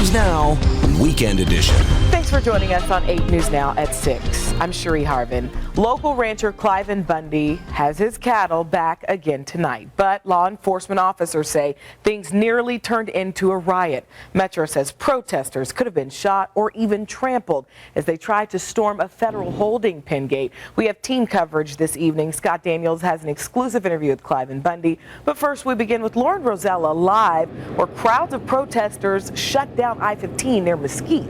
News Now, Weekend Edition. Thanks for joining us on 8 News Now at 6. I'm Cherie Harvin. Local rancher Clive Bundy has his cattle back again tonight, but law enforcement officers say things nearly turned into a riot. Metro says protesters could have been shot or even trampled as they tried to storm a federal holding pen gate. We have team coverage this evening. Scott Daniels has an exclusive interview with Clive Bundy. But first, we begin with Lauren Rosella live, where crowds of protesters shut down I-15 near Mesquite.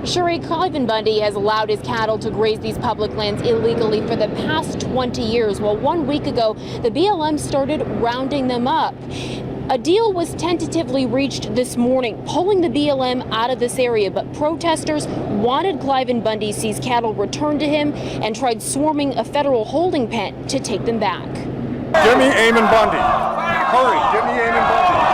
Cherie, Clive Bundy has allowed his cattle to graze these public lands illegally for the past 20 years. Well, 1 week ago, the BLM started rounding them up. A deal was tentatively reached this morning, pulling the BLM out of this area, but protesters wanted Clive Bundy's cattle returned to him and tried swarming a federal holding pen to take them back. Give me Eamon Bundy. Hurry, give me Eamon Bundy.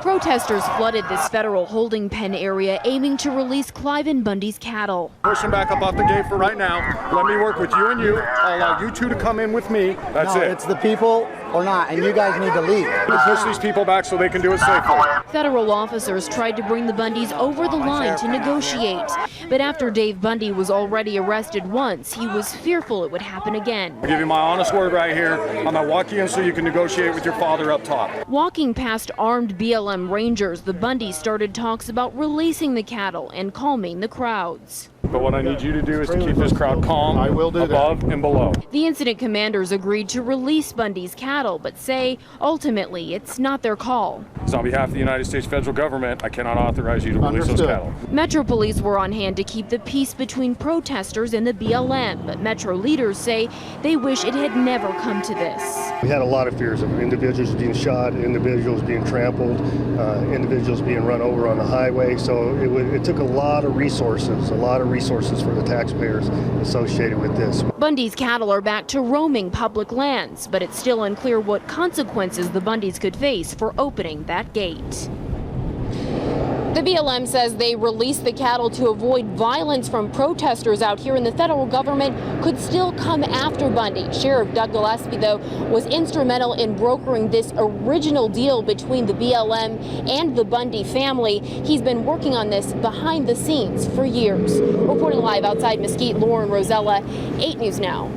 Protesters flooded this federal holding pen area, aiming to release Clive Bundy's cattle. Push him back up off the gate for right now. Let me work with you and you. I'll allow you two to come in with me. That's it. It's the people or not, and you guys need to leave. Push these people back so they can do it safely. Federal officers tried to bring the Bundys over the line to negotiate. But after Dave Bundy was already arrested once, he was fearful it would happen again. I'll give you my honest word right here. I'm going to walk you in so you can negotiate with your father up top. Walking past armed BLM rangers, the Bundys started talks about releasing the cattle and calming the crowds. But what I need you to do is to keep this crowd calm, above and below. The incident commanders agreed to release Bundy's cattle, but say ultimately it's not their call. So on behalf of the United States federal government, I cannot authorize you to release those cattle. Metro police were on hand to keep the peace between protesters and the BLM, but Metro leaders say they wish it had never come to this. We had a lot of fears of individuals being shot, individuals being trampled, individuals being run over on the highway. So it took a lot of resources for the taxpayers associated with this. Bundy's cattle are back to roaming public lands, but it's still unclear what consequences the Bundys could face for opening that gate. The BLM says they released the cattle to avoid violence from protesters out here, and the federal government could still come after Bundy. Sheriff Doug Gillespie, though, was instrumental in brokering this original deal between the BLM and the Bundy family. He's been working on this behind the scenes for years. Reporting live outside Mesquite, Lauren Rosella, 8 News Now.